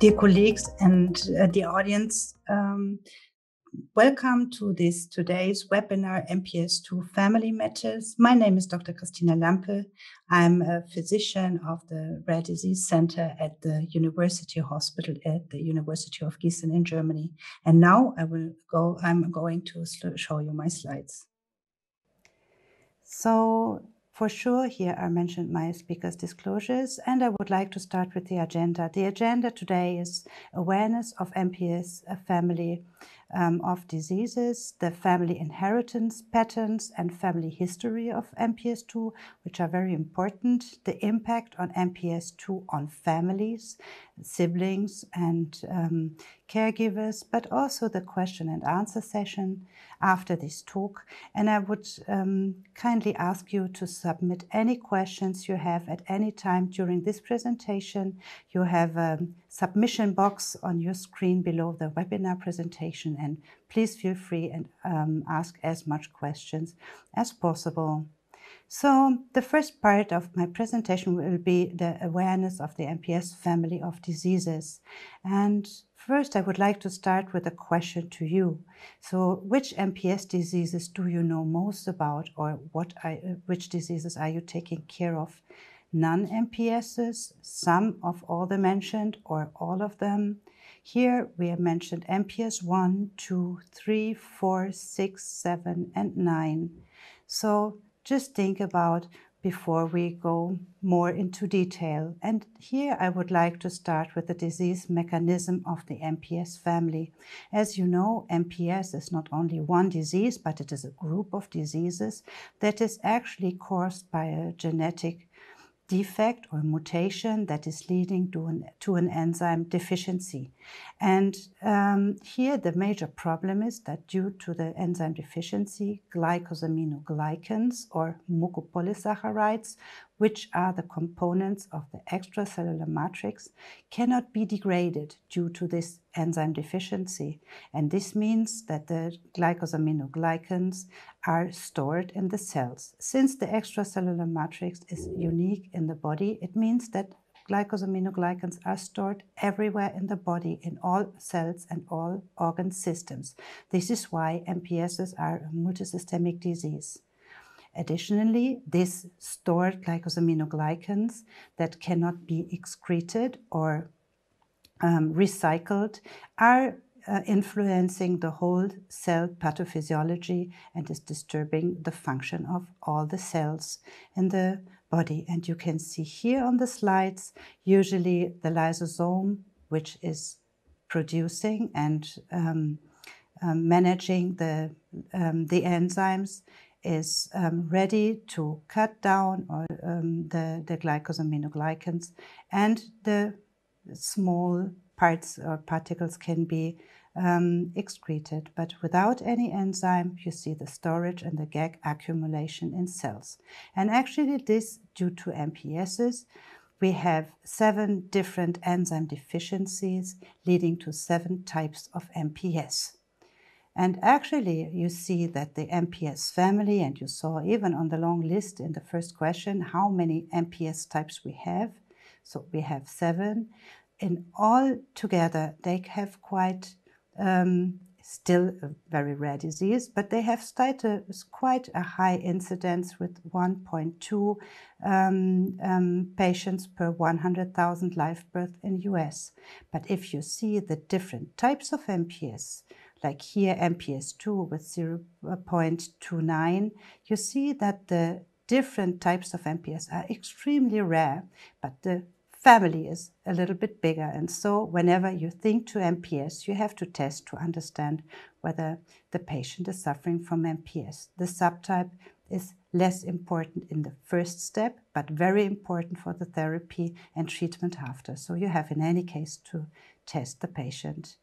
Dear colleagues and dear audience, welcome to today's webinar, MPS II Family Matters. My name is Dr. Christina Lampe. I'm a physician of the Rare Disease Center at the University Hospital at the University of Giessen in Germany. And now I'm going to show you my slides. So for sure, here I mentioned my speaker's disclosures, and I would like to start with the agenda. The agenda today is awareness of MPS, a family of diseases, the family inheritance patterns and family history of MPS II, which are very important, the impact on MPS II on families, siblings and caregivers, but also the question and answer session after this talk. And I would kindly ask you to submit any questions you have at any time during this presentation. You have a submission box on your screen below the webinar presentation, and please feel free and ask as much questions as possible. So the first part of my presentation will be the awareness of the MPS family of diseases. And first I would like to start with a question to you. So which MPS diseases do you know most about, or which diseases are you taking care of? Non-MPSs, some of all the mentioned, or all of them? Here we have mentioned MPS 1, 2, 3, 4, 6, 7, and 9. So just think about before we go more into detail. And here I would like to start with the disease mechanism of the MPS family. As you know, MPS is not only one disease, but it is a group of diseases that is actually caused by a genetic defect or mutation that is leading to an enzyme deficiency. And here the major problem is that due to the enzyme deficiency, glycosaminoglycans or mucopolysaccharides, which are the components of the extracellular matrix, cannot be degraded due to this enzyme deficiency. And this means that the glycosaminoglycans are stored in the cells. Since the extracellular matrix is unique in the body, it means that glycosaminoglycans are stored everywhere in the body, in all cells and all organ systems. This is why MPSs are a multisystemic disease. Additionally, these stored glycosaminoglycans that cannot be excreted or recycled are influencing the whole cell pathophysiology and is disturbing the function of all the cells in the body. And you can see here on the slides, usually the lysosome, which is producing and managing the enzymes, is ready to cut down the glycosaminoglycans, and the small parts or particles can be excreted. But without any enzyme, you see the storage and the GAG accumulation in cells. And actually this, due to MPSs, we have 7 different enzyme deficiencies leading to 7 types of MPS. And actually, you see that the MPS family, and you saw even on the long list in the first question how many MPS types we have. So we have 7. In all together, they have quite, still a very rare disease, but they have quite a high incidence with 1.2 patients per 100,000 live births in US. But if you see the different types of MPS, like here MPS II with 0.29, you see that the different types of MPS are extremely rare, but the family is a little bit bigger. And so whenever you think to MPS, you have to test to understand whether the patient is suffering from MPS. The subtype is less important in the first step, but very important for the therapy and treatment after. So you have in any case to test the patient.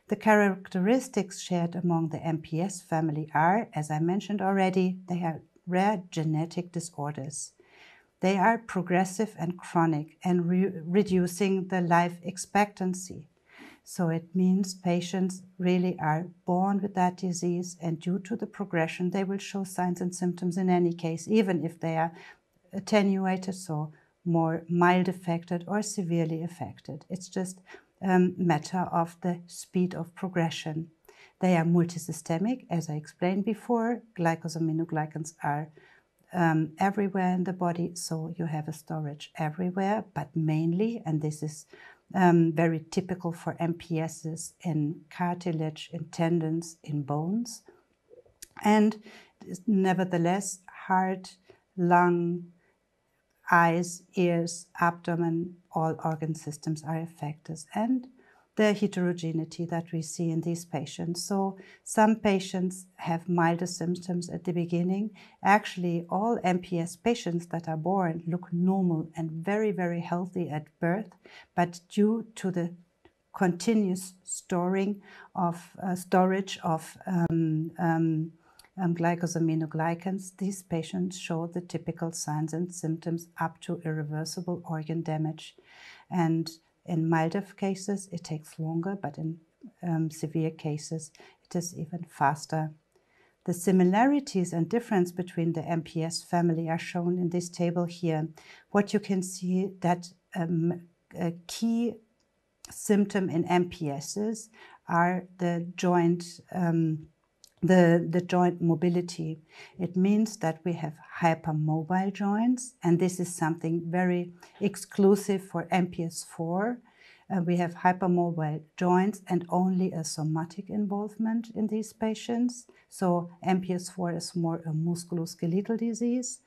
The characteristics shared among the MPS family are, as I mentioned already, they are rare genetic disorders. They are progressive and chronic and reducing the life expectancy. So it means patients really are born with that disease, and due to the progression, they will show signs and symptoms in any case, even if they are attenuated, so more mild affected or severely affected. It's just matter of the speed of progression. They are multisystemic, as I explained before. Glycosaminoglycans are everywhere in the body, so you have a storage everywhere, but mainly, and this is very typical for MPSs, in cartilage, in tendons, in bones, and nevertheless, heart, lung, eyes, ears, abdomen, all organ systems are affected, and the heterogeneity that we see in these patients. So some patients have milder symptoms at the beginning. Actually, all MPS patients that are born look normal and very, very healthy at birth, but due to the continuous storage of glycosaminoglycans, these patients show the typical signs and symptoms up to irreversible organ damage. And in milder cases, it takes longer, but in severe cases, it is even faster. The similarities and difference between the MPS family are shown in this table here. What you can see that a key symptom in MPSs are the joint joint mobility. It means that we have hypermobile joints, and this is something very exclusive for MPS IV. We have hypermobile joints and only a somatic involvement in these patients. So MPS IV is more a musculoskeletal disease.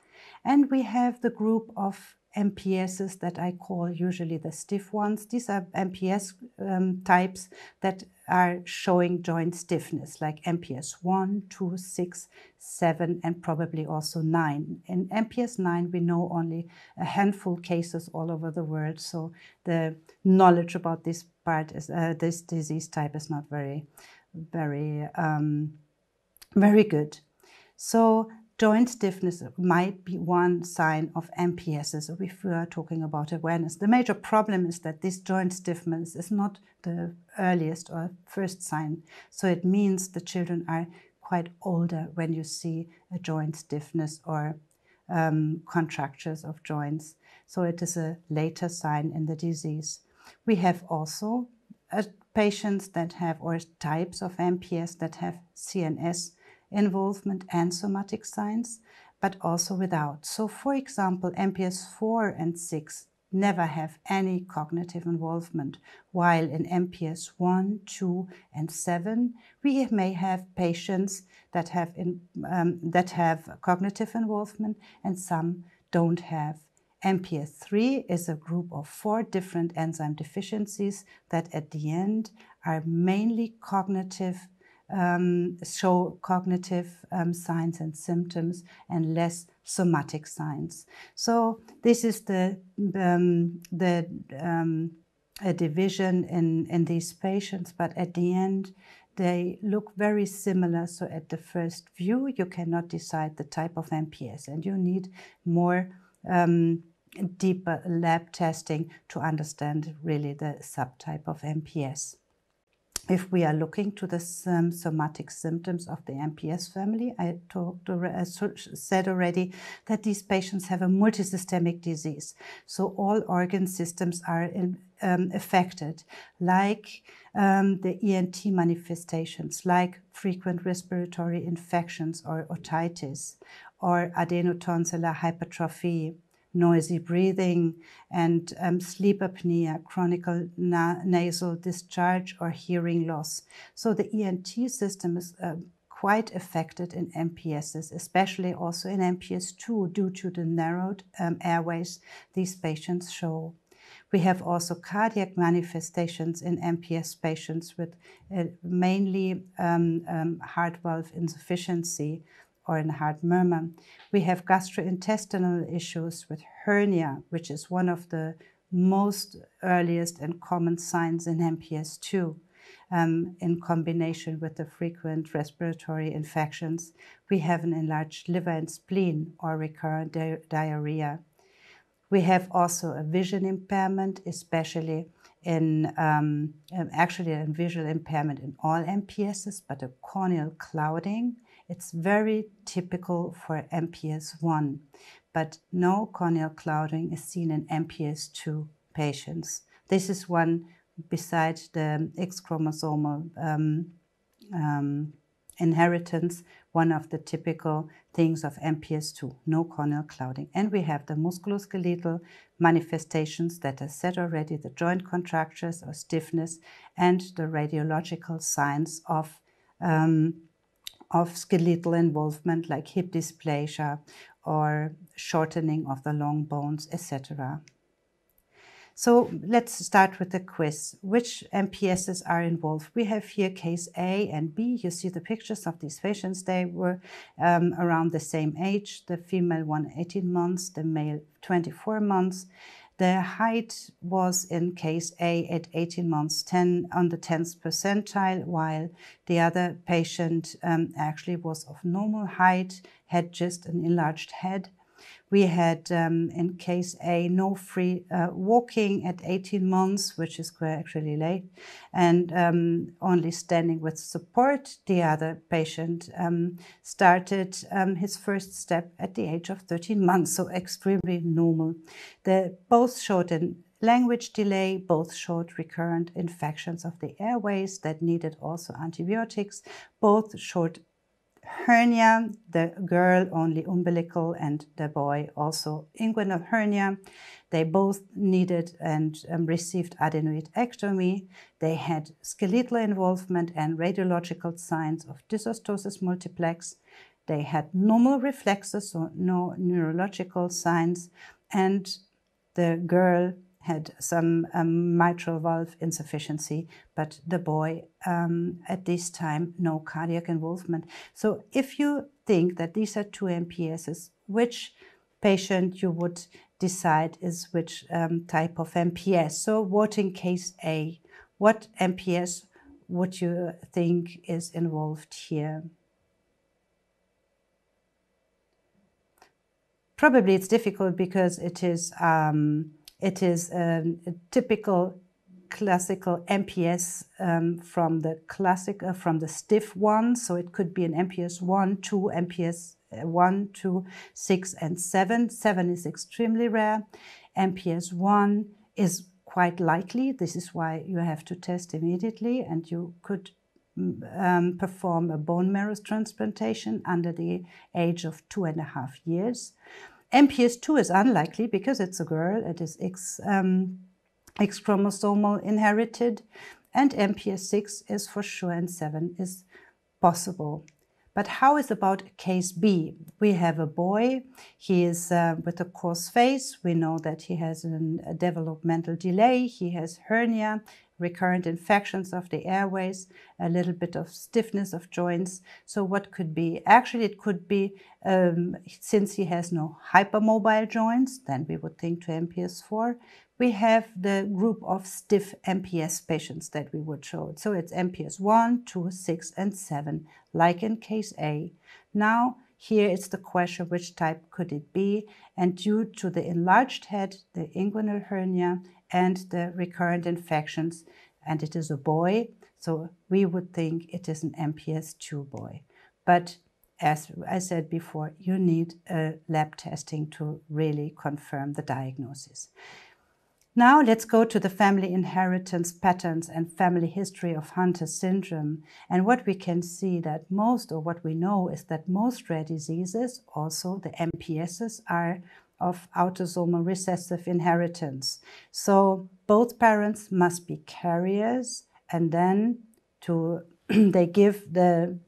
And we have the group of MPSs that I call usually the stiff ones. These are MPS types that are showing joint stiffness, like MPS 1, 2, 6, 7, and probably also 9. In MPS 9, we know only a handful cases all over the world, so the knowledge about this part is this disease type is not very good. So joint stiffness might be one sign of MPSs if we are talking about awareness. The major problem is that this joint stiffness is not the earliest or first sign. So it means the children are quite older when you see a joint stiffness or contractures of joints. So it is a later sign in the disease. We have also patients that have, or types of MPS that have CNS involvement and somatic signs, but also without. So for example, MPS 4 and 6 never have any cognitive involvement, while in MPS 1, 2, and 7, we may have patients that have cognitive involvement and some don't have. MPS 3 is a group of 4 different enzyme deficiencies that at the end are mainly cognitive, show cognitive signs and symptoms and less somatic signs. So this is a division in these patients, but at the end they look very similar. So at the first view you cannot decide the type of MPS, and you need more deeper lab testing to understand really the subtype of MPS. If we are looking to the somatic symptoms of the MPS family, I said already that these patients have a multisystemic disease. So all organ systems are affected, like the ENT manifestations, like frequent respiratory infections or otitis, or adenotonsillar hypertrophy, noisy breathing, and sleep apnea, chronic nasal discharge, or hearing loss. So the ENT system is quite affected in MPSs, especially also in MPS II due to the narrowed airways these patients show. We have also cardiac manifestations in MPS patients with mainly heart valve insufficiency or in heart murmur. We have gastrointestinal issues with hernia, which is one of the most earliest and common signs in MPS II, in combination with the frequent respiratory infections. We have an enlarged liver and spleen or recurrent diarrhea. We have also a vision impairment, especially in, actually a visual impairment in all MPSs, but a corneal clouding. It's very typical for MPS I, but no corneal clouding is seen in MPS II patients. This is one besides the X chromosomal inheritance, one of the typical things of MPS II, no corneal clouding. And we have the musculoskeletal manifestations that I said already, the joint contractures or stiffness, and the radiological signs of skeletal involvement like hip dysplasia or shortening of the long bones, etc. So let's start with the quiz. Which MPSs are involved? We have here case A and B. You see the pictures of these patients. They were around the same age. The female one 18 months, the male 24 months. The height was in case A at 18 months, 10 on the 10th percentile, while the other patient actually was of normal height, had just an enlarged head. We had in case A no free walking at 18 months, which is actually late, and only standing with support. The other patient started his first step at the age of 13 months, so extremely normal. Both showed a language delay, both showed recurrent infections of the airways that needed also antibiotics, both showed hernia, the girl only umbilical and the boy also inguinal hernia. They both needed and received adenoidectomy. They had skeletal involvement and radiological signs of dysostosis multiplex. They had normal reflexes, so no neurological signs, and the girl had some mitral valve insufficiency, but the boy at this time, no cardiac involvement. So if you think that these are two MPSs, which patient you would decide is which type of MPS? So what in case A? What MPS would you think is involved here? Probably it's difficult because it is a typical classical MPS from the stiff one. So it could be an MPS 1, 2, MPS 1, 2, 6, and 7. 7 is extremely rare. MPS 1 is quite likely. This is why you have to test immediately, and you could perform a bone marrow transplantation under the age of 2.5 years. MPS II is unlikely because it's a girl. It is X chromosomal inherited, and MPS 6 is for sure, and 7 is possible. But how is about case B? We have a boy. He is with a coarse face. We know that he has a developmental delay. He has hernia, recurrent infections of the airways, a little bit of stiffness of joints. So what could be? Actually, it could be, since he has no hypermobile joints, then we would think to MPS 4. We have the group of stiff MPS patients that we would show. So it's MPS 1, 2, 6, and 7, like in case A. Now, here it's the question, which type could it be? And due to the enlarged head, the inguinal hernia, and the recurrent infections, and it is a boy, so we would think it is an MPS II boy. But as I said before, you need a lab testing to really confirm the diagnosis. Now let's go to the family inheritance patterns and family history of Hunter syndrome. And what we can see that most, or what we know, is that most rare diseases, also the MPSs, are of autosomal recessive inheritance. So both parents must be carriers, and then they give the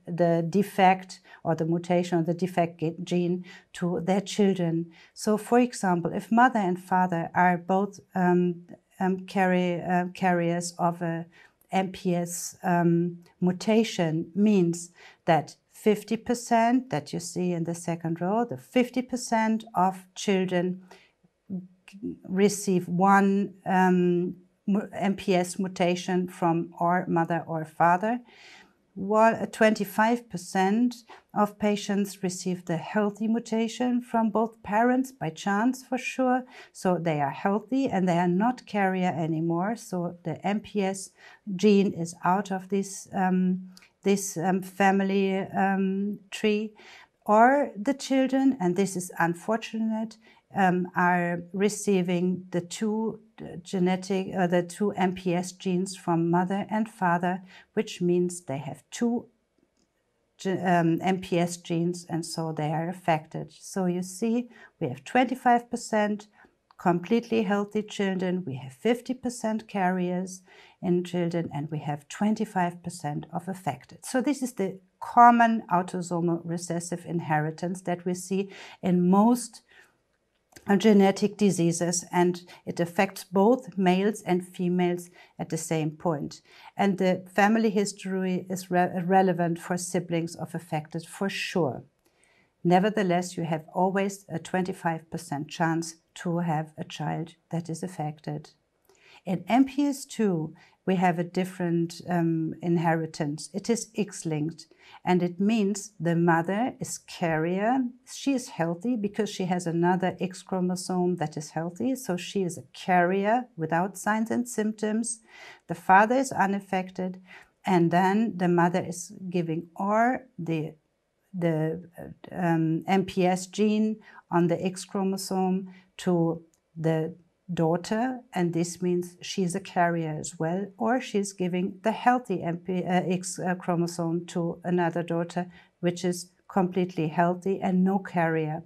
defect or the mutation or the defect gene to their children. So for example, if mother and father are both carriers of a MPS mutation, means that 50% that you see in the second row, the 50% of children receive one MPS mutation from or mother or father, while 25% of patients receive the healthy mutation from both parents by chance for sure. So they are healthy and they are not carrier anymore. So the MPS gene is out of this family tree. Or the children, and this is unfortunate, are receiving the two MPS genes from mother and father, which means they have two MPS genes, and so they are affected. So you see, we have 25% completely healthy children, we have 50% carriers in children, and we have 25% of affected. So this is the common autosomal recessive inheritance that we see in most genetic diseases, and it affects both males and females at the same point. And the family history is relevant for siblings of affected for sure. Nevertheless, you have always a 25% chance to have a child that is affected. In MPS II, we have a different inheritance. It is X-linked, and it means the mother is carrier. She is healthy because she has another X chromosome that is healthy, so she is a carrier without signs and symptoms. The father is unaffected, and then the mother is giving or the MPS gene on the X chromosome to the daughter, and this means she's a carrier as well, or she's giving the healthy X chromosome to another daughter, which is completely healthy and no carrier.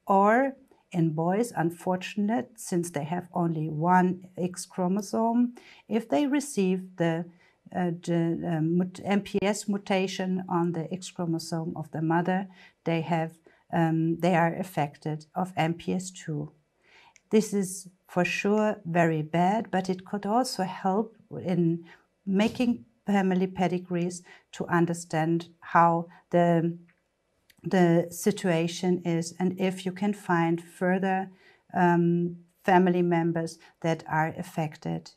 Or in boys, unfortunate, since they have only one X chromosome, if they receive the MPS mutation on the X chromosome of the mother, they are affected of MPS II. This is for sure very bad, but it could also help in making family pedigrees to understand how the situation is, and if you can find further family members that are affected.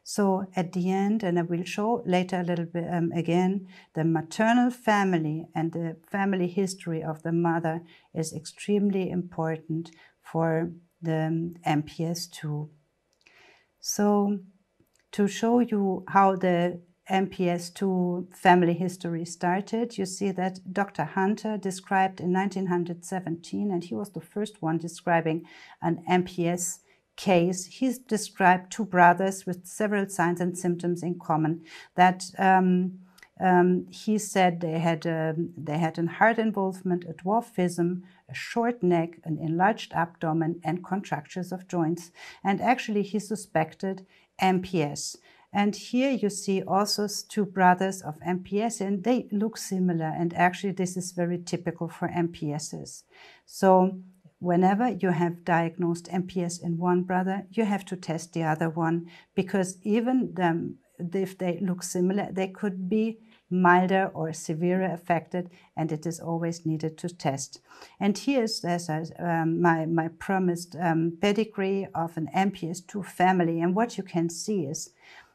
So at the end, and I will show later a little bit again, the maternal family and the family history of the mother is extremely important for the MPS II. So to show you how the MPS II family history started, you see that Dr. Hunter described in 1917, and he was the first one describing an MPS case. He's described two brothers with several signs and symptoms in common. That he said they had a heart involvement, a dwarfism, a short neck, an enlarged abdomen, and contractures of joints. And actually, he suspected MPS. And here you see also two brothers of MPS, and they look similar. And actually, this is very typical for MPSs. So whenever you have diagnosed MPS in one brother, you have to test the other one, because even if they look similar, they could be milder or severer affected, and it is always needed to test. And here's my promised pedigree of an MPS II family. And what you can see is,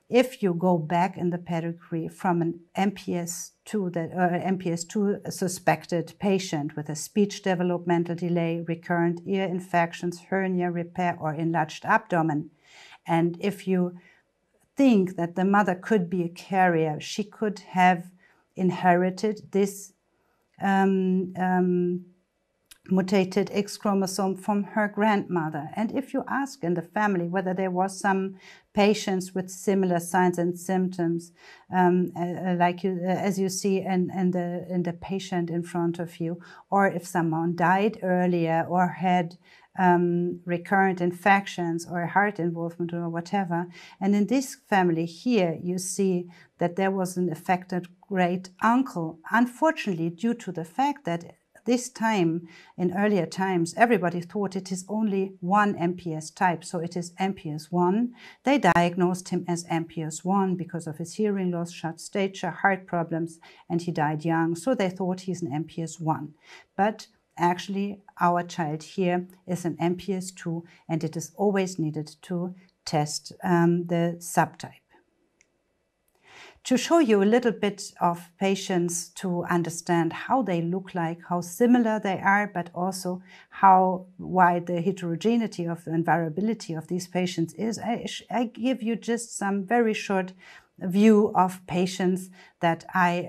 if you go back in the pedigree from an MPS II suspected patient with a speech developmental delay, recurrent ear infections, hernia repair, or enlarged abdomen, and if you think that the mother could be a carrier, she could have inherited this mutated X chromosome from her grandmother. And if you ask in the family whether there was some patients with similar signs and symptoms, as you see in the patient in front of you, or if someone died earlier or had recurrent infections or heart involvement or whatever. And in this family here, you see that there was an affected great uncle. Unfortunately, due to the fact that this time, in earlier times, everybody thought it is only one MPS type, so it is MPS I. They diagnosed him as MPS I because of his hearing loss, short stature, heart problems, and he died young, so they thought he's an MPS I. But actually, our child here is an MPS II, and it is always needed to test the subtype. To show you a little bit of patients to understand how they look like, how similar they are, but also how wide the heterogeneity of the and variability of these patients is, I give you just some very short view of patients that I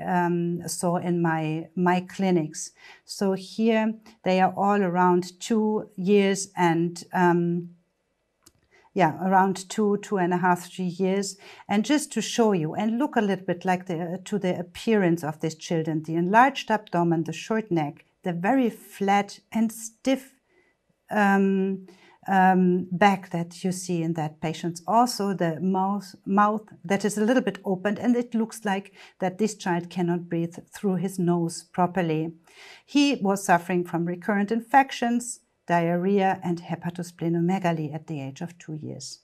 saw in my clinics. So here they are all around 2 years and around 2.5, 3 years. And just to show you and look a little bit like to the appearance of these children, the enlarged abdomen, the short neck, the very flat and stiff back that you see in that patient. Also the mouth that is a little bit opened, and it looks like that this child cannot breathe through his nose properly. He was suffering from recurrent infections, diarrhea, and hepatosplenomegaly at the age of 2 years.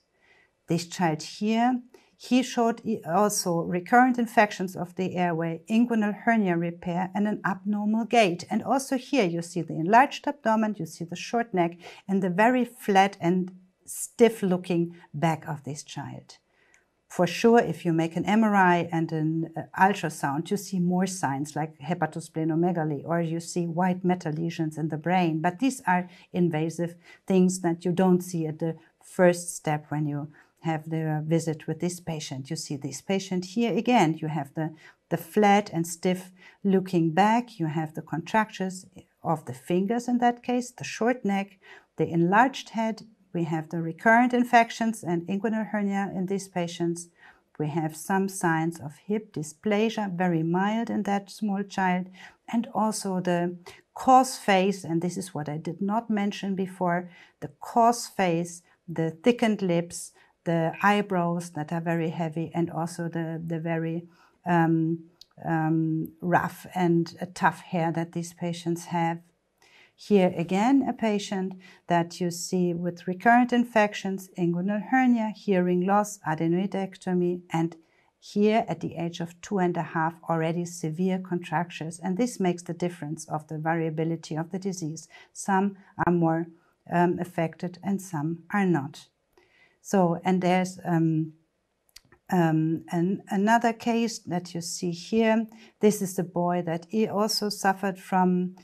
This child here, he showed also recurrent infections of the airway, inguinal hernia repair, and an abnormal gait. And also here you see the enlarged abdomen, you see the short neck, and the very flat and stiff-looking back of this child. For sure, if you make an MRI and an ultrasound, you see more signs like hepatosplenomegaly, or you see white matter lesions in the brain. But these are invasive things that you don't see at the first step when you have the visit with this patient. You see this patient here again. You have the flat and stiff looking back. You have the contractures of the fingers in that case, the short neck, the enlarged head. We have the recurrent infections and inguinal hernia in these patients. We have some signs of hip dysplasia, very mild in that small child, and also the coarse face, and this is what I did not mention before, the coarse face, the thickened lips, the eyebrows that are very heavy, and also the very rough and tough hair that these patients have. Here again, a patient that you see with recurrent infections, inguinal hernia, hearing loss, adenoidectomy, and here at the age of 2.5 already severe contractures. And this makes the difference of the variability of the disease. Some are more affected and some are not. So, and there's another case that you see here. This is the boy that he also suffered from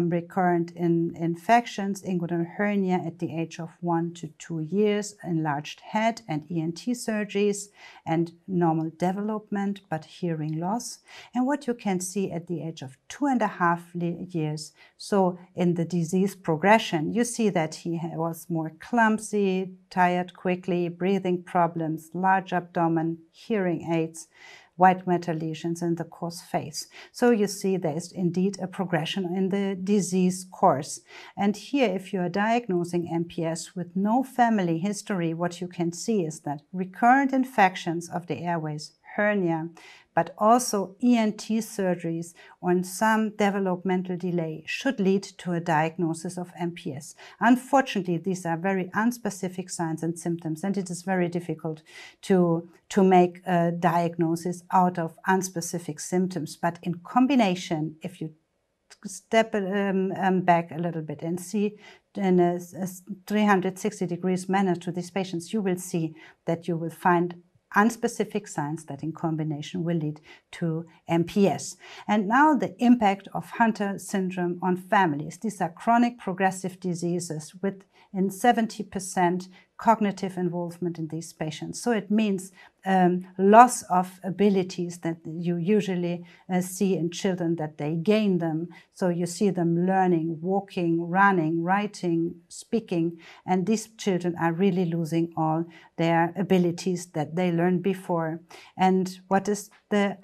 recurrent infections, inguinal hernia at the age of 1 to 2 years, enlarged head and ENT surgeries, and normal development, but hearing loss. And what you can see at the age of 2.5 years, so in the disease progression, you see that he was more clumsy, tired quickly, breathing problems, large abdomen, hearing aids, white matter lesions in the coarse face. So you see there is indeed a progression in the disease course. And here, if you are diagnosing MPS with no family history, what you can see is that recurrent infections of the airways, hernia, but also ENT surgeries on some developmental delay should lead to a diagnosis of MPS. Unfortunately, these are very unspecific signs and symptoms, and it is very difficult to make a diagnosis out of unspecific symptoms. But in combination, if you step back a little bit and see in a 360 degrees manner to these patients, you will see that you will find unspecific signs that in combination will lead to MPS. And now the impact of Hunter syndrome on families. These are chronic progressive diseases with in 70% cognitive involvement in these patients. So it means loss of abilities that you usually see in children, that they gain them. So you see them learning, walking, running, writing, speaking, and these children are really losing all their abilities that they learned before. And what is the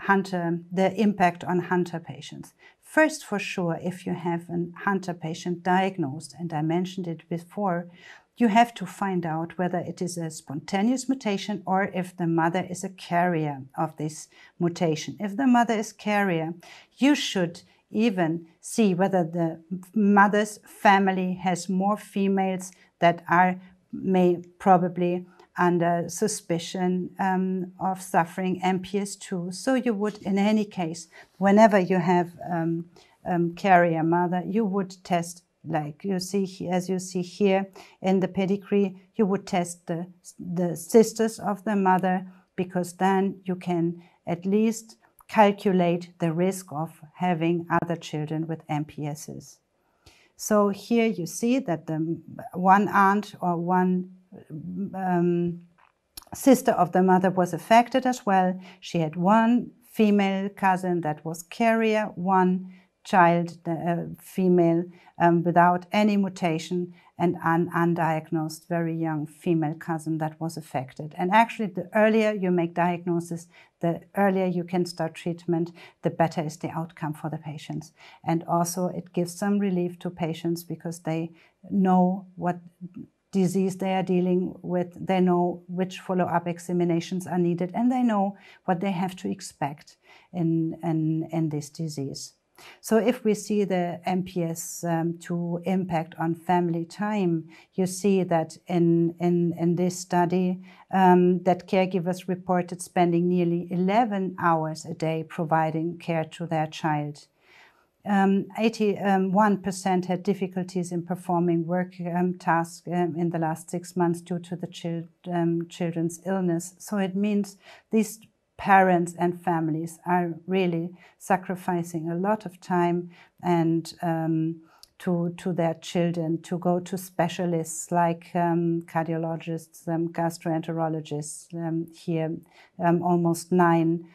impact on Hunter patients? First, for sure, if you have a Hunter patient diagnosed, and I mentioned it before, you have to find out whether it is a spontaneous mutation or if the mother is a carrier of this mutation. If the mother is carrier, you should even see whether the mother's family has more females that may probably under suspicion of suffering MPS II. So you would, in any case, whenever you have carrier mother, you would test, like you see, as you see here in the pedigree, you would test the sisters of the mother, because then you can at least calculate the risk of having other children with MPSs. So here you see that the one aunt or one sister of the mother was affected as well. She had one female cousin that was carrier, one child, female, without any mutation, and an undiagnosed, very young female cousin that was affected. And actually, the earlier you make diagnosis, the earlier you can start treatment, the better is the outcome for the patients. And also it gives some relief to patients because they know what disease they are dealing with, they know which follow-up examinations are needed, and they know what they have to expect in this disease. So if we see the MPS II impact on family time, you see that in this study that caregivers reported spending nearly 11 hours a day providing care to their child. 81% had difficulties in performing work tasks in the last 6 months due to the children's illness. So it means these parents and families are really sacrificing a lot of time and to their children, to go to specialists like cardiologists, gastroenterologists, here almost 9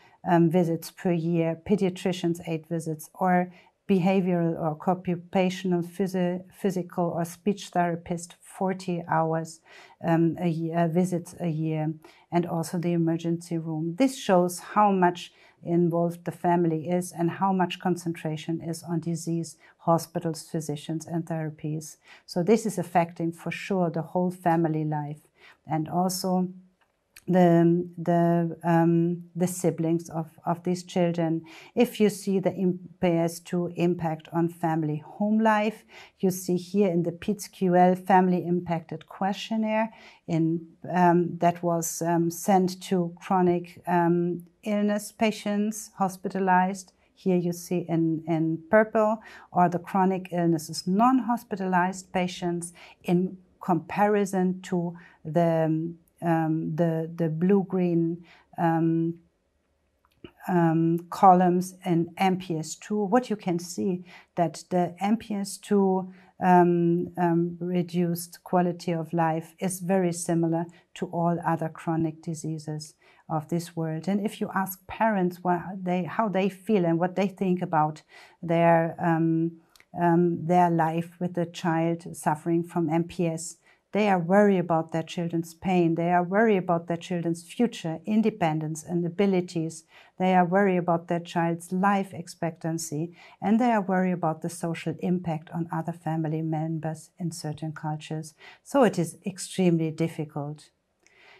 visits per year, pediatricians 8 visits, or behavioral or occupational physical or speech therapist 40 hours a year, visits a year, and also the emergency room. This shows how much involved the family is and how much concentration is on disease, hospitals, physicians, and therapies. So this is affecting for sure the whole family life, and also the siblings of these children. If you see the MPS II impact on family home life, you see here in the PedsQL family impacted questionnaire that was sent to chronic illness patients hospitalized. Here you see in purple, or the chronic illnesses non-hospitalized patients in comparison to the blue-green columns in MPS II. What you can see that the MPS II reduced quality of life is very similar to all other chronic diseases of this world. And if you ask parents how they feel and what they think about their life with the child suffering from MPS, they are worried about their children's pain. They are worried about their children's future, independence and abilities. They are worried about their child's life expectancy. And they are worried about the social impact on other family members in certain cultures. So it is extremely difficult.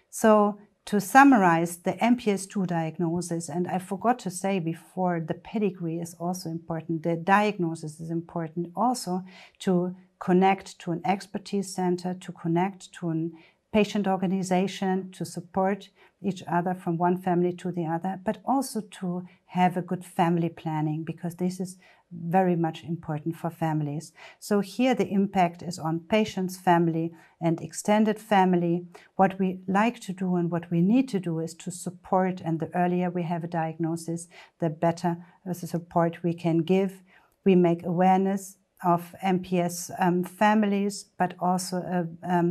So to summarize the MPS II diagnosis, and I forgot to say before, the pedigree is also important. The diagnosis is important also to connect to an expertise center, to connect to a patient organization, to support each other from one family to the other, but also to have a good family planning, because this is very much important for families. So here the impact is on patients, family, and extended family. What we like to do and what we need to do is to support, and the earlier we have a diagnosis, the better the support we can give. We make awareness of MPS families, but also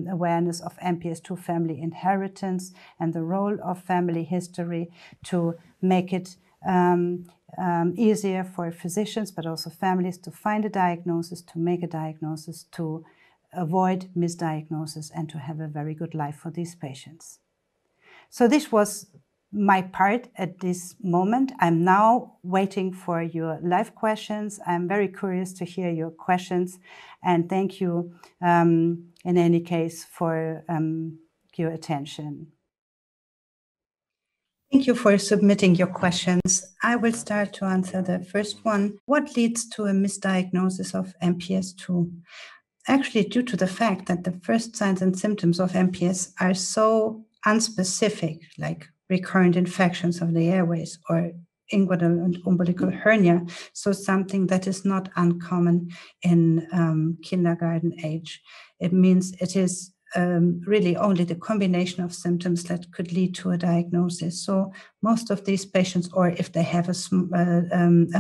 awareness of MPS II family inheritance and the role of family history to make it easier for physicians, but also families to find a diagnosis, to make a diagnosis, to avoid misdiagnosis, and to have a very good life for these patients. So this was my part at this moment. I'm now waiting for your live questions. I'm very curious to hear your questions, and thank you in any case for your attention. Thank you for submitting your questions. I will start to answer the first one. What leads to a misdiagnosis of MPS II? Actually, due to the fact that the first signs and symptoms of MPS are so unspecific, like recurrent infections of the airways or inguinal and umbilical hernia, so something that is not uncommon in kindergarten age. It means it is really only the combination of symptoms that could lead to a diagnosis. So most of these patients, or if they have a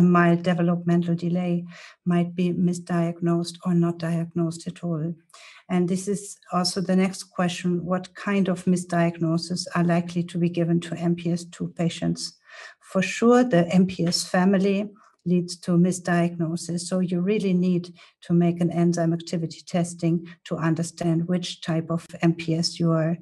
mild developmental delay, might be misdiagnosed or not diagnosed at all. And this is also the next question: what kind of misdiagnoses are likely to be given to MPS II patients? For sure, the MPS family leads to misdiagnosis. So you really need to make an enzyme activity testing to understand which type of MPS you are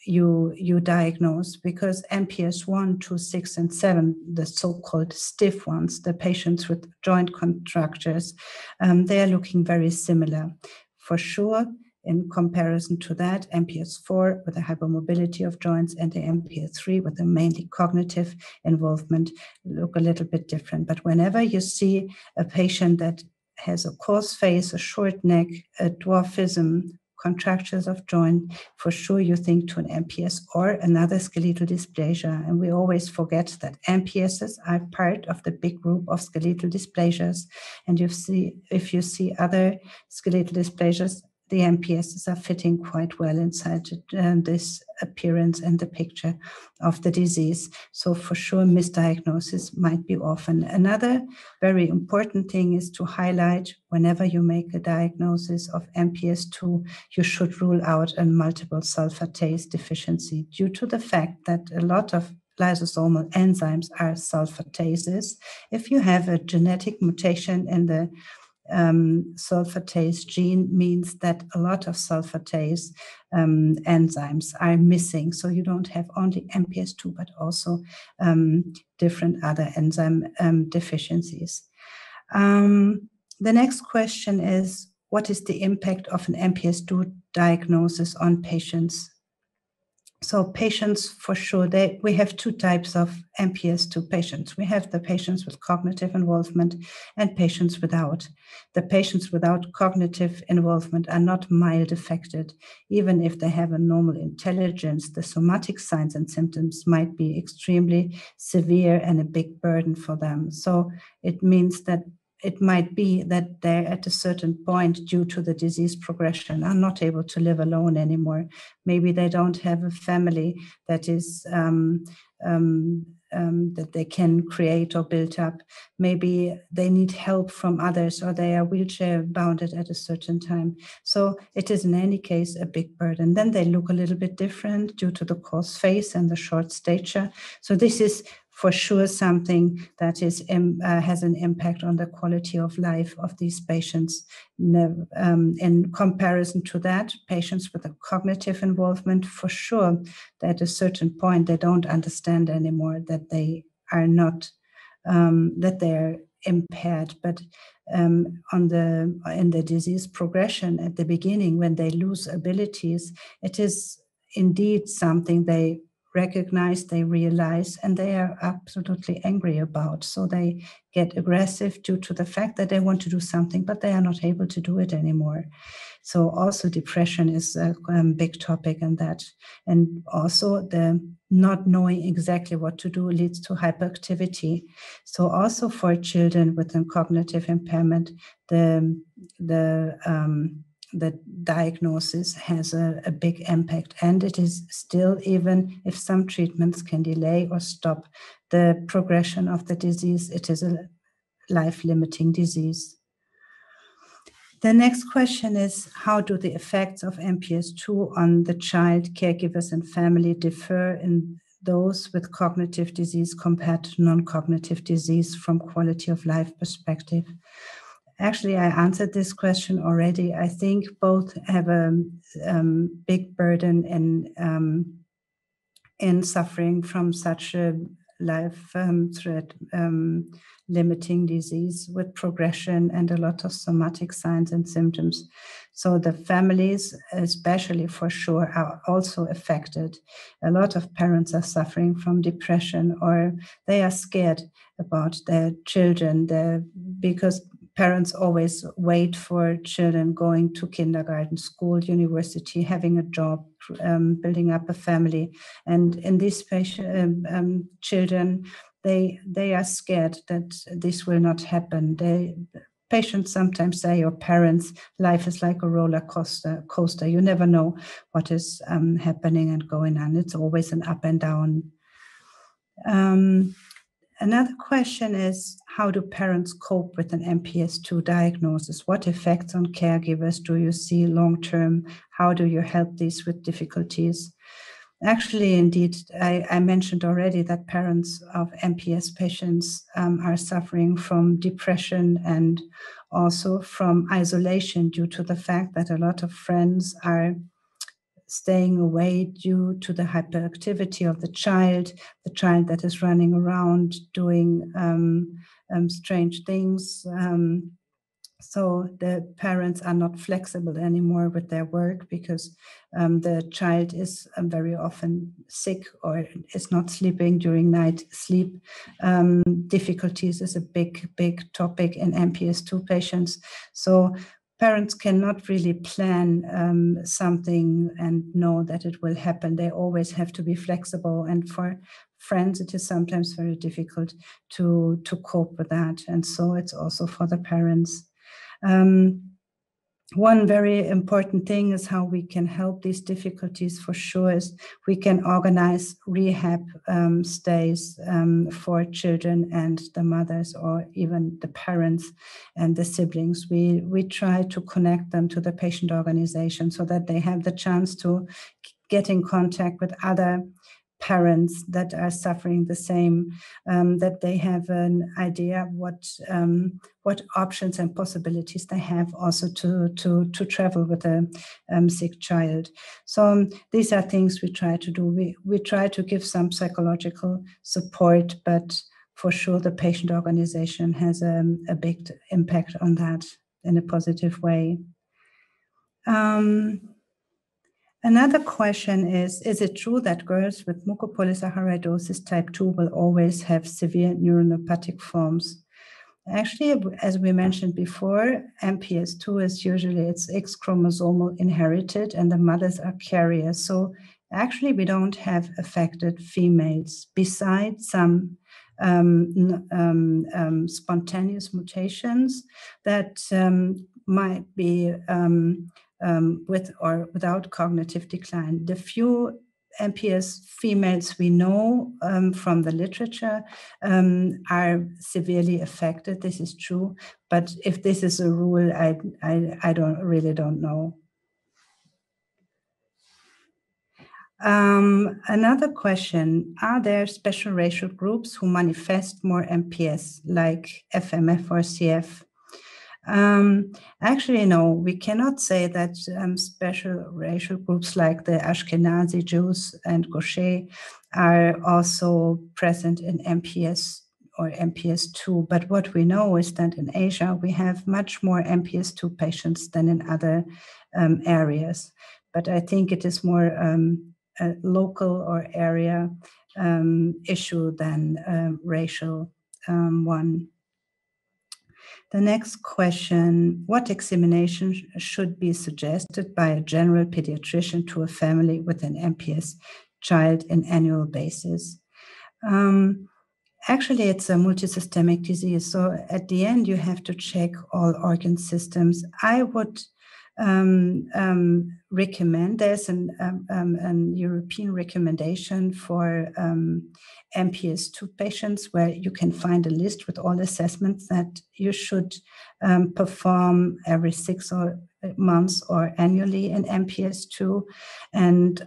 you diagnose, because MPS 1, 2, 6, and 7, the so-called stiff ones, the patients with joint contractures, they are looking very similar. For sure, in comparison to that, MPS 4 with a hypermobility of joints and the MPS 3 with a mainly cognitive involvement look a little bit different. But whenever you see a patient that has a coarse face, a short neck, a dwarfism, contractures of joint, for sure you think to an MPS or another skeletal dysplasia. And we always forget that MPSs are part of the big group of skeletal dysplasias. And if you see other skeletal dysplasias, the MPSs are fitting quite well inside this appearance and the picture of the disease. So for sure, misdiagnosis might be often. Another very important thing is to highlight, whenever you make a diagnosis of MPS II, you should rule out a multiple sulfatase deficiency, due to the fact that a lot of lysosomal enzymes are sulfatases. If you have a genetic mutation in the sulfatase gene, means that a lot of sulfatase enzymes are missing. So you don't have only MPS II, but also different other enzyme deficiencies. The next question is, what is the impact of an MPS II diagnosis on patients? So patients, for sure, we have two types of MPS II patients. We have the patients with cognitive involvement and patients without. The patients without cognitive involvement are not mild affected. Even if they have a normal intelligence, the somatic signs and symptoms might be extremely severe and a big burden for them. So it means that it might be that they're at a certain point, due to the disease progression, are not able to live alone anymore. Maybe they don't have a family that is that they can create or build up. Maybe they need help from others, or they are wheelchair bounded at a certain time. So it is in any case a big burden. Then they look a little bit different due to the coarse face and the short stature. So this is for sure something that is has an impact on the quality of life of these patients. In comparison to that, patients with a cognitive involvement, for sure, at a certain point, they don't understand anymore that they are not, that they're impaired. But in the disease progression at the beginning, when they lose abilities, it is indeed something they recognize, they realize, and they are absolutely angry about. So they get aggressive due to the fact that they want to do something, but they are not able to do it anymore. So also depression is a big topic in that. And also the not knowing exactly what to do leads to hyperactivity. So also for children with a cognitive impairment, the diagnosis has a big impact, and it is still, even if some treatments can delay or stop the progression of the disease, it is a life-limiting disease. The next question is, how do the effects of MPS II on the child, caregivers, and family differ in those with cognitive disease compared to non-cognitive disease from quality of life perspective? Actually, I answered this question already. I think both have a big burden in suffering from such a life threat limiting disease with progression and a lot of somatic signs and symptoms. So the families, especially for sure, are also affected. A lot of parents are suffering from depression, or they are scared about their children because parents always wait for children going to kindergarten, school, university, having a job, building up a family. And in these children, they are scared that this will not happen. Patients sometimes say, or parents, life is like a roller coaster. You never know what is happening and going on. It's always an up and down. Another question is, how do parents cope with an MPS II diagnosis? What effects on caregivers do you see long-term? How do you help these with difficulties? Actually, indeed, I mentioned already that parents of MPS patients are suffering from depression and also from isolation due to the fact that a lot of friends are staying away due to the hyperactivity of the child that is running around doing strange things. So the parents are not flexible anymore with their work because the child is very often sick or is not sleeping during night. Sleep difficulties is a big topic in MPS II patients. So parents cannot really plan something and know that it will happen. They always have to be flexible. And for friends, it is sometimes very difficult to cope with that. And so it's also for the parents. One very important thing is how we can help these difficulties for sure is we can organize rehab stays for children and the mothers or even the parents and the siblings. We try to connect them to the patient organization so that they have the chance to get in contact with other parents that are suffering the same, that they have an idea what options and possibilities they have also to travel with a sick child. So these are things we try to do. We try to give some psychological support, but for sure the patient organization has a big impact on that in a positive way. Another question is it true that girls with mucopolysaccharidosis type 2 will always have severe neuronopathic forms? Actually, as we mentioned before, MPS II is usually it's X chromosomal inherited and the mothers are carriers. So actually we don't have affected females besides some spontaneous mutations that might be with or without cognitive decline. The few MPS females we know from the literature are severely affected. This is true, but if this is a rule, I don't know. Another question, are there special racial groups who manifest more MPS, like FMF or CF? Actually, no, we cannot say that special racial groups like the Ashkenazi Jews and Gaucher are also present in MPS or MPS II. But what we know is that in Asia, we have much more MPS II patients than in other areas. But I think it is more a local or area issue than a racial one. The next question, what examination should be suggested by a general pediatrician to a family with an MPS child in annual basis? Actually, it's a multisystemic disease. So at the end, you have to check all organ systems. I would recommend, there's an European recommendation for MPS II patients where you can find a list with all assessments that you should perform every 6 months or annually in MPS II, and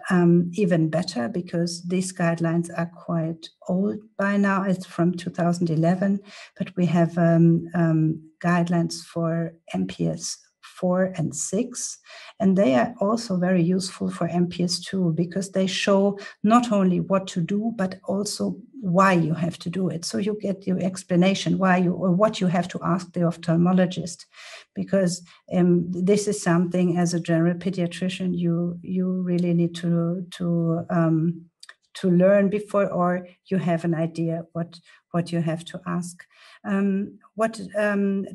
even better because these guidelines are quite old by now. It's from 2011, but we have guidelines for MPS 4 and 6, and they are also very useful for MPS II because they show not only what to do, but also why you have to do it. So you get your explanation why you or what you have to ask the ophthalmologist, because this is something as a general pediatrician you really need to learn before, or you have an idea what you have to ask.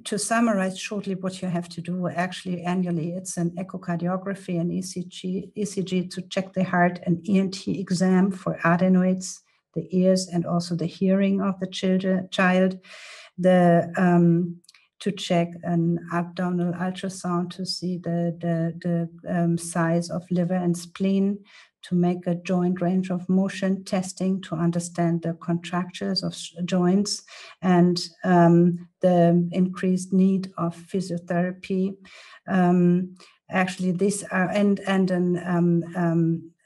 To summarize shortly what you have to do actually annually, it's an echocardiography, an ECG to check the heart, an ENT exam for adenoids, the ears, and also the hearing of the child, to check an abdominal ultrasound to see the size of liver and spleen, to make a joint range of motion testing to understand the contractures of joints and the increased need of physiotherapy. Actually, these are and an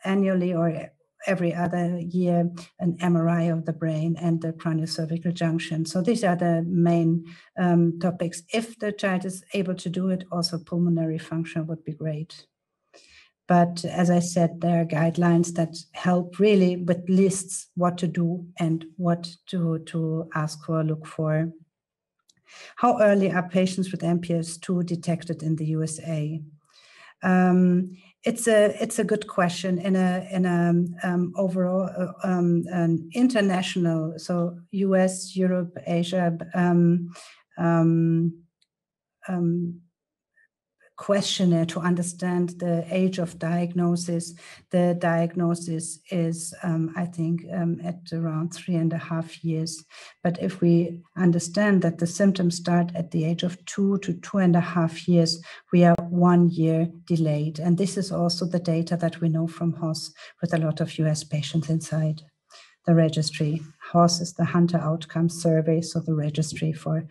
annually or every other year an MRI of the brain and the craniocervical junction. So these are the main topics. If the child is able to do it, also pulmonary function would be great. But as I said, there are guidelines that help really with lists what to do and what to ask for, look for. How early are patients with MPS II detected in the USA? It's a good question in a overall an international, so US, Europe, Asia questionnaire to understand the age of diagnosis. The diagnosis is, I think, at around 3.5 years. But if we understand that the symptoms start at the age of 2 to 2.5 years, we are 1 year delayed. And this is also the data that we know from Horst with a lot of US patients inside the registry. Horst is the Hunter Outcome Survey, so the registry for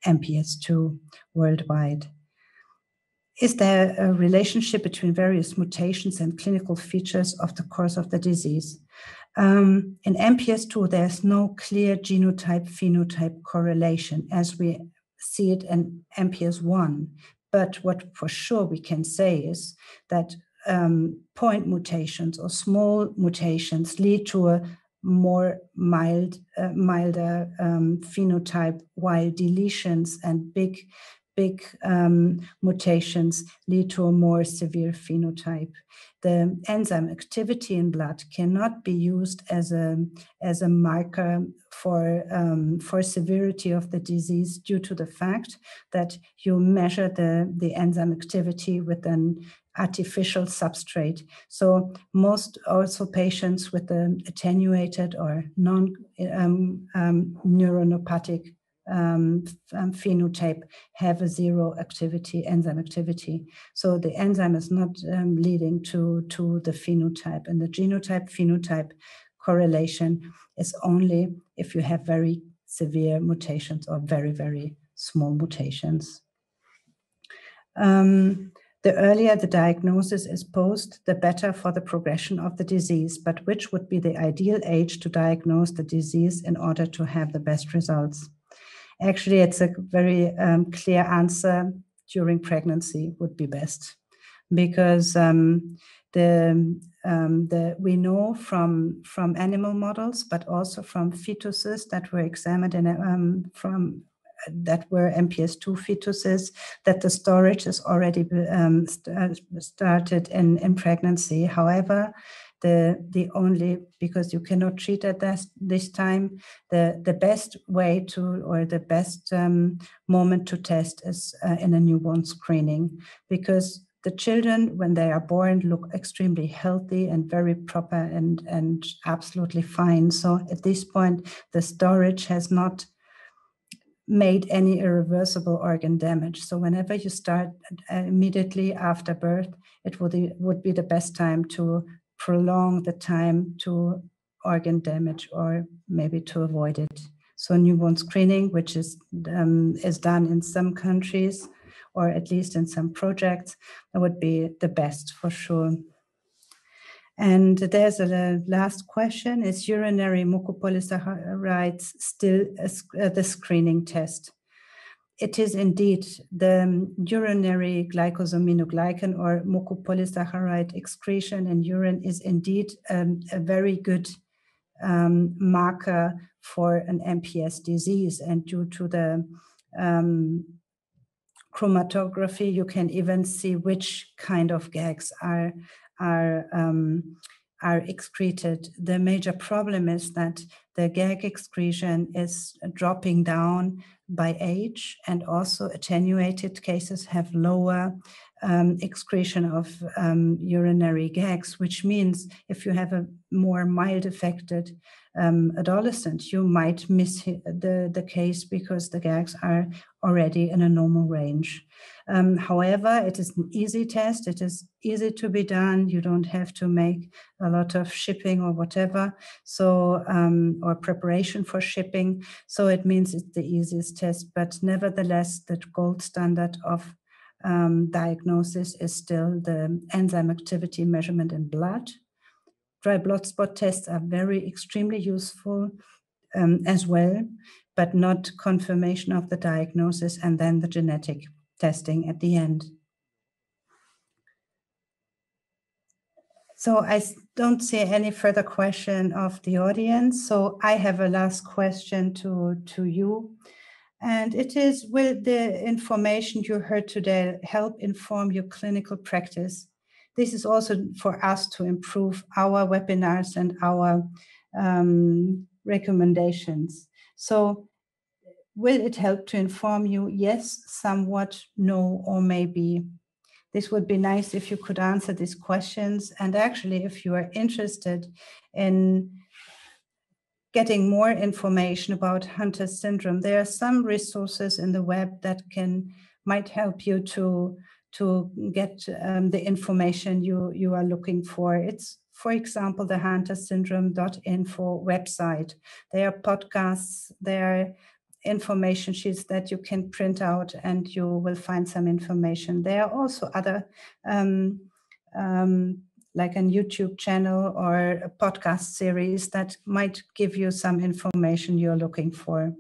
MPS II worldwide. Is there a relationship between various mutations and clinical features of the course of the disease? In MPS II, there's no clear genotype-phenotype correlation as we see it in MPS I. But what for sure we can say is that point mutations or small mutations lead to a more milder phenotype, while deletions and big mutations lead to a more severe phenotype. The enzyme activity in blood cannot be used as a marker for severity of the disease due to the fact that you measure the enzyme activity with an artificial substrate. So most also patients with the attenuated or non-neuronopathic phenotype have a zero activity, enzyme activity. So the enzyme is not leading to the phenotype, and the genotype-phenotype correlation is only if you have very severe mutations or very, very small mutations. The earlier the diagnosis is posed, the better for the progression of the disease, but which would be the ideal age to diagnose the disease in order to have the best results? Actually, it's a very clear answer. During pregnancy would be best, because we know from animal models, but also from fetuses that were examined that were MPS II fetuses, that the storage is already started in pregnancy. However, the only, because you cannot treat at this time, the best way to, or the best moment to test is in a newborn screening, because the children, when they are born, look extremely healthy and very proper and absolutely fine. So at this point, the storage has not made any irreversible organ damage. So whenever you start immediately after birth, it would be the best time to prolong the time to organ damage or maybe to avoid it. So newborn screening, which is done in some countries, or at least in some projects, that would be the best for sure. And there's a last question: is urinary mucopolysaccharides still the screening test? It is indeed. The urinary glycosaminoglycan or mucopolysaccharide excretion in urine is indeed a very good marker for an MPS disease. And due to the chromatography, you can even see which kind of gags are excreted. The major problem is that the gag excretion is dropping down by age, and also attenuated cases have lower excretion of urinary gags, which means if you have a more mild affected adolescent, you might miss the case because the gags are already in a normal range. However, it is an easy test. It is easy to be done. You don't have to make a lot of shipping or whatever, so or preparation for shipping. So it means it's the easiest test, but nevertheless, the gold standard of diagnosis is still the enzyme activity measurement in blood. Dry blood spot tests are very extremely useful as well, but not confirmation of the diagnosis, and then the genetic testing at the end. So I don't see any further question of the audience. So I have a last question to you. And it is, will the information you heard today help inform your clinical practice? This is also for us to improve our webinars and our recommendations. So will it help to inform you? Yes, somewhat, no, or maybe. This would be nice if you could answer these questions. And actually, if you are interested in getting more information about Hunter syndrome, there are some resources in the web that might help you to get the information you are looking for. It's, for example, the huntersyndrome.info website. There are podcasts, there are information sheets that you can print out, and you will find some information. There are also other like a YouTube channel or a podcast series that might give you some information you're looking for.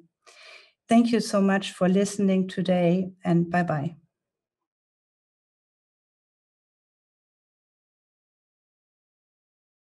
Thank you so much for listening today, and bye-bye.